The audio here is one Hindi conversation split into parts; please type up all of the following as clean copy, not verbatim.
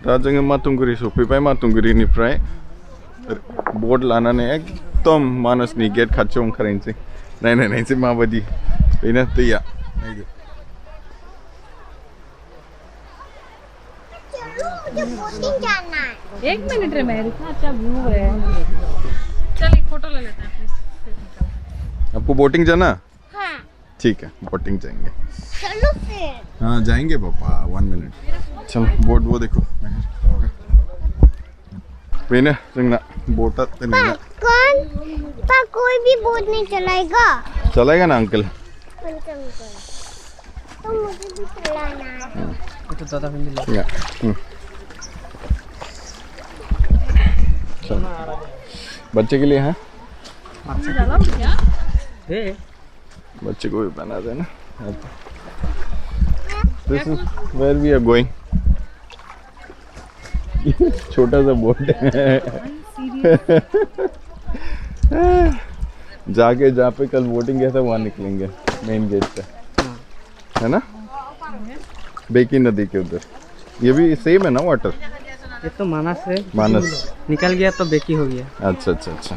दा जोङो मातुंगुरि सफैबाय मातुंगुरिनिफ्राय बोट लानानै एकदम मानसनि गेट खाथियाव ओंखारहैनोसै नायनायसै माबायदि बेनो दैया नायदो एक मिनट रे मेरे इतना अच्छा व्यू है चल एक फोटो ले लेते हैं प्लीज आपको बोटिंग जाना हाँ ठीक है बोटिंग जाएंगे चलो फिर हाँ जाएंगे पापा 1 मिनट चल बोट वो देखो बेनो जोंना बोटा कौन पा कोई भी बोट नहीं चलाएगा चलाएगा ना अंकल तो मुझे भी चलाना है तो दादा भी मिला या चल बच्चे के लिए है बच्चे को भी बना देना this is where we are going छोटा सा बोट है जाके जहाँ पे कल बोटिंग गया था वहाँ निकलेंगे मेन गेट से है ना बेकी नदी के उधर ये भी सेम है ना वाटर ये तो मानस है मानस निकल गया तो बेकी हो गया अच्छा अच्छा अच्छा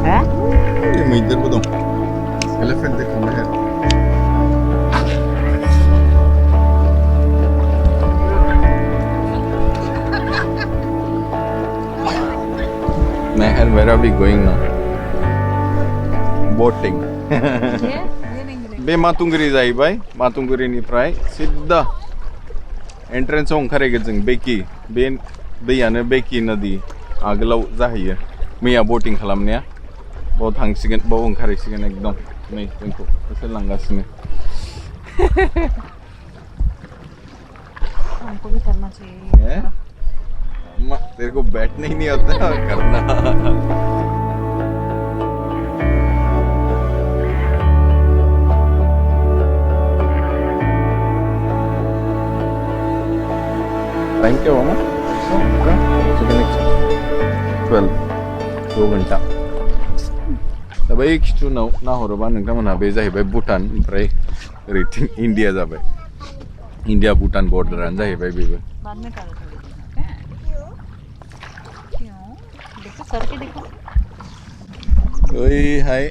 है ये मैं इधर बताऊँ एलिफेंट देखो मैं Meher, where are we going now? Boating. Be Matunguri जाहैबाय मातुंगुरिनिफ्राय सिद्धा एन्ट्रेन्सआव ओंखारहैगोन जों बेकि बे दैयानो बेकि नदी आगोलाव जाहैयो मैया बोटिं खालामनाया बाव थांसिगोन बाव ओंखारहैसिगोन एकदम नै जोंखौ एसे लांगासिनो हमको भी करना चाहिए अम्मा तेरे को बैठना ही नहीं आता करना टाइम क्या हुआ 12 2 घंटा दा बै खिथु नाहरोबा नोंथांमोनहा बे जाहैबाय भुटान ओमफ्राय ओरैथिं इन्डिया जाबाय इन्डिया भुटान बर्डारानो जाहैबाय बेबो बाद में कर क्यों देखो सर के देखो ओइहाय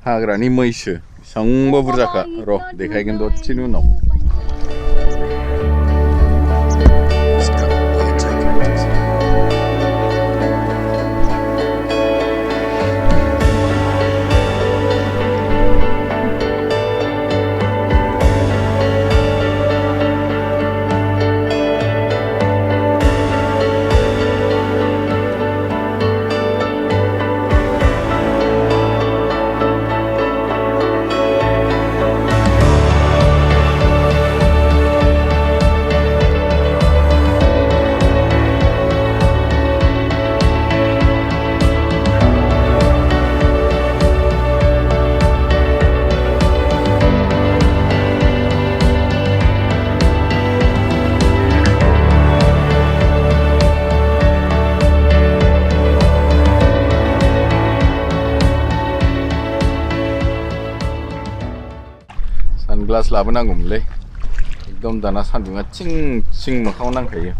हाग्रानि मैसो बेसेबांबा बुरजाखा र' देखायगोन दसेनि उनाव ग्लास लाबोनांगौमोनलै एकदम दाना सान्दुङा थिं थिं मोखाङाव नांखायो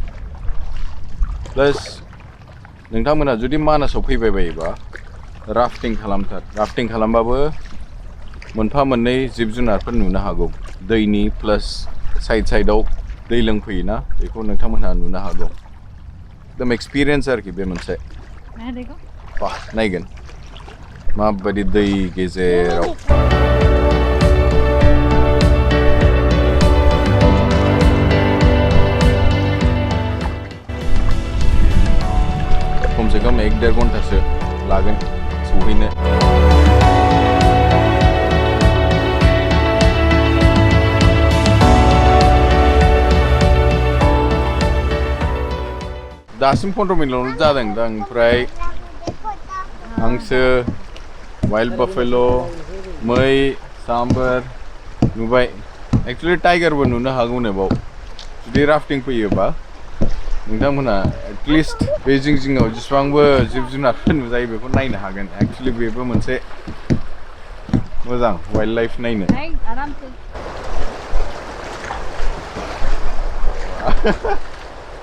प्लास नोंथांमोना जुदि मानासाव फैबाय बायोबा राफ्टिं खालामथार राफ्टिं खालामबाबो मोनफा मोननै जिब जुनारफोर नुनो हागौ दैनि प्लास साइडआव दै लोंफैयोना बेखौ नोंथांमोनहा नुनो हागौ एकदम एक्सपिरियेन्स आरोखि बे मोनसे बा नायगोन माबायदि दै गेजेराव कम से कम 1-1.5 घन्टासो लागोन सहैनो दासिम 15 मिनिटल' जादों दा ओमफ्राय हांसो वाइल्ड बफेलो मै सांबर नुबाय एक्चुअली टाइगारबो नुनो हागौ नै बाव जुदि राफ्टिं फैयोबा नोंथांमोना एटलिस्ट बे जिङाव जेसेबांबो जिब जुनारफोर नुजायो बेखौ नायनो हागोन एक्चुअली बेबो मोनसे मोजां वाइल्ड लाइफ नायनो नहीं आराम से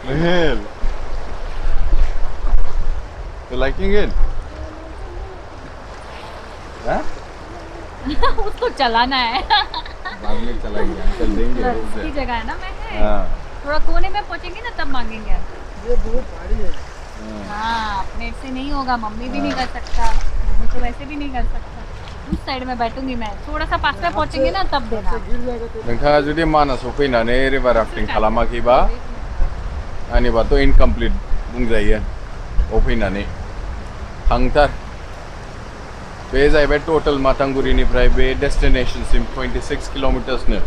Mahir, you liking it? हाँ? उसको चलाना है बाद में चलाएंगे चल देंगे की जगह है ना मैं हाँ थोड़ा कोने में पहुंचेंगे ना तब मांगेंगे ये बहुत भारी है हाँ अपने से नहीं होगा मम्मी भी नहीं कर सकता मम्मी तो वैसे भी नहीं कर सकता उस साइड में बैठूंगी मैं थोड़ा सा पास में पहुंचेंगे ना तब देना गिर जाएगा तो नोंथाङा जुदि मानासाव फैनानै रिभार राफ्टिं खालामाखैबा आंनिबाथ' इनकमप्लिट बुंजायो बाव फैनानै थांथार बे जाहैबाय टटेल मातांगुरिनिफ्राय बे डेस्टिनेशनसिम 26 किल'मिटार्सनो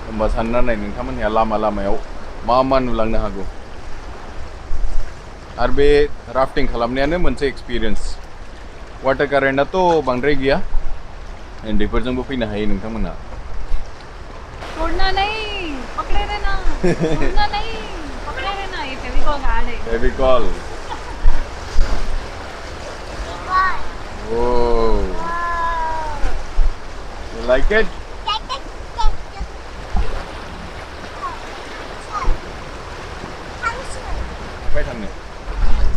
होमबा सानना नाय नोंथांमोनहा लामायाव मा नुलांनो हागौ आरो बे राफ्टिं खालामनायानो मोनसे एक्सपिरियेन्स वाटार कारेन्टआथ' बांद्राय गैया उन्दैफोरजोंबो फैनो हायो नोंथांमोनहा छोड़ना नहीं पकड़े रहना छोड़ना नहीं पकड़े रहना ये फेविकॉल हार्ड है Fevicol Oh, you like it? Wait a minute.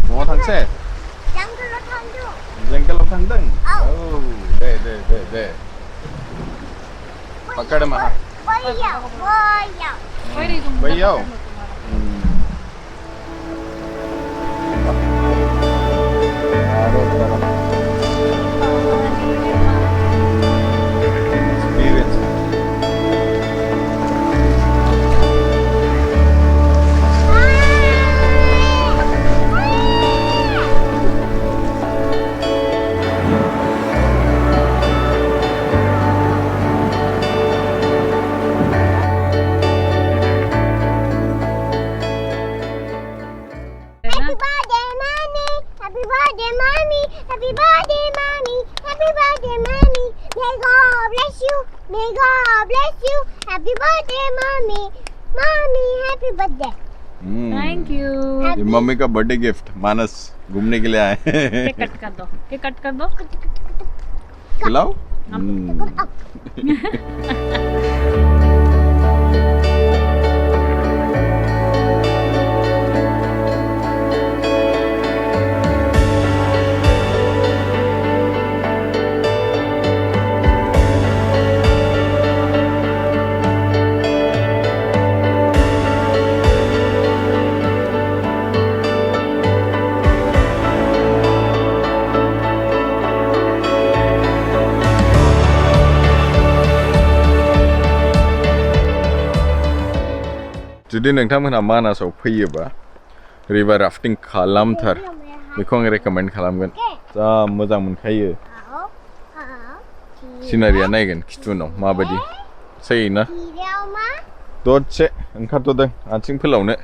Mau thangse? Jengkel thangdeng. Oh, de. Pakad maha. Bayau. Thank you ये मम्मी का बर्थडे गिफ्ट मानस घूमने के लिए आए केक कट कर दो खिलाओ जुदि नोंथांमोनहा मानासाव फैयोबा रिभार राफ्टिं खालामथार बेखौ आं रेकमेन्ड खालामगोन जा मोजां मोनखायो सिनारिया नायगोन खिथुनाव माबायदि सैना दसे ओंखारथ'दों आथिं फोलावनो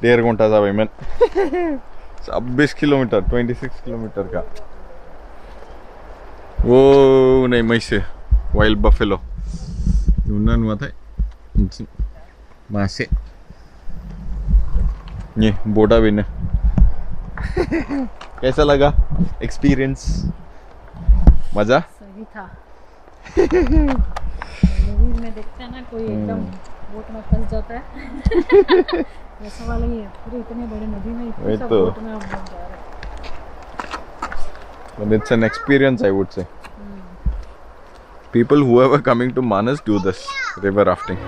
1.5 घन्टा जाबायमोन 26 किल'मिटार 26 किल'मिटार का ओ नै मैसो वाइल्ड बाफेल' नुना नुवाथाय मासे ये बोडा बिन कैसा लगा एक्सपीरियंस मजा सही था मूवीज में देखते हैं ना कोई एकदम बोट में फंस जाता है वैसा वाला ही है पूरे इतने बड़े नदी में इतने सब बोट में हम लोग जा रहे हैं but it's an experience I would say people whoever coming to Manas do this river rafting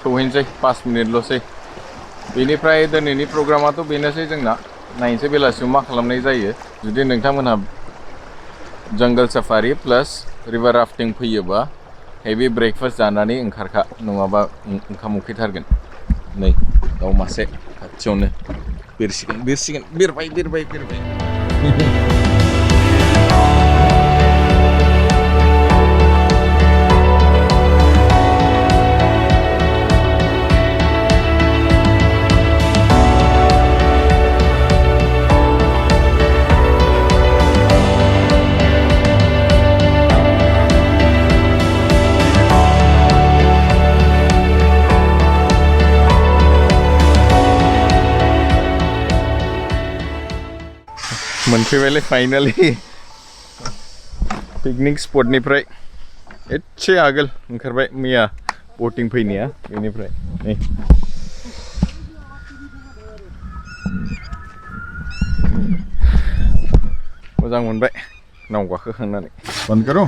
सहैनोसै 5 मिनिटल'सै बेनिफ्राय दिनैनि प्रग्रामाथ' बेनोसै जोंना नायनोसै बेलासियाव मा खालामनाय जायो जुदि नोंथांमोनहा जंगल साफारि प्लास रिभार राफ्टिं फैयोबा हेभि ब्रेकफास्ट जानानै ओंखारखा नङाबा ओंखाम उखैथारगोन नै दाउ मासे खाथियावनो बिरबाय मोनफैबायलै फाइनालि पिकनिक स्पटनिफ्राय एसे आगोल ओंखारबाय मैया बोटिं फैनाया बेनिफ्राय नै मोजां मोनबाय नाव गाखोखांनानै बन्द करो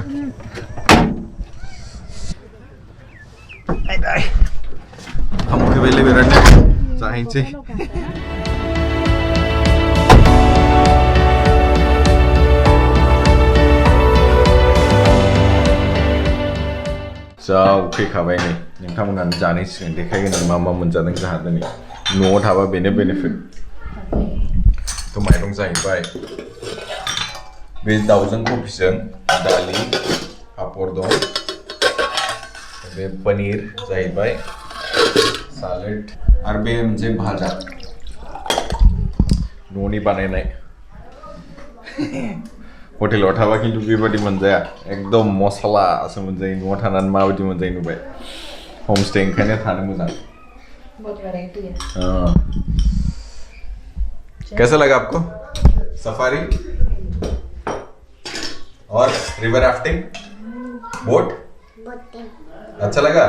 ओंखाम उखैबायलै बिरादनो जाहैनोसै जा उखैखाबाय नै नोंथांमोनहानो जानांसिगोन देखायगोन आं मा मा मोनजादों जोंहा दिनै न'आव थाबा बेनो बेनिफिट थ' माइरं जाहैबाय बे दाउजों कफिजों दालि पापर दं बे पनीर जाहैबाय सालाद आरो बे मोनसे भाजा न'नि बानायनाय हटेलाव थाबा खिन्थु बेबायदि मोनजाया एकदम मसलासो मोनजायो न'आव थानानै माबायदि मोनजायो नुबाय होमस्टे ओंखायनो थानो मोजां बहुत वैरायटी है कैसा लगा आपको सफारी और रिवर राफ्टिंग बोट अच्छा लगा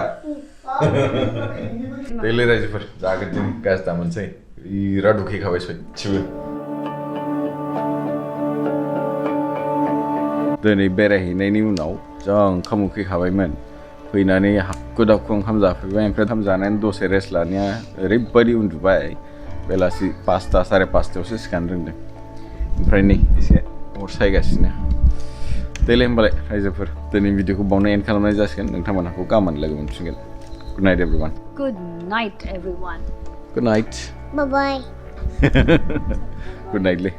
देलै रायजोफोर जागोन जों गाज्रि दा मोनसै बिराद उखैखाबाय सयथिबो दिनै बेरायहैनायनि उनाव जा ओंखाम उखैखाबायमोन फैनानै हाखु दाखु ओंखाम जाफैबाय ओमफ्राय ओंखाम जानानै दसे रेस्ट लानाया ओरैबायदि उन्दुबाय बेलासि 5ता 5:30 सिखारनो रोंदों ओमफ्राय नै एसे अर सायगासिनो देलै होमबालाय रायजोफोर दिनै भिडिअखौ बावनो एन्ड खालामनाय जासिगोन नोंथांमोनहाखौ गाबोन लोगो मोनफिनगोन good night everyone good night everyone good night Bye bye. Good नाइटलै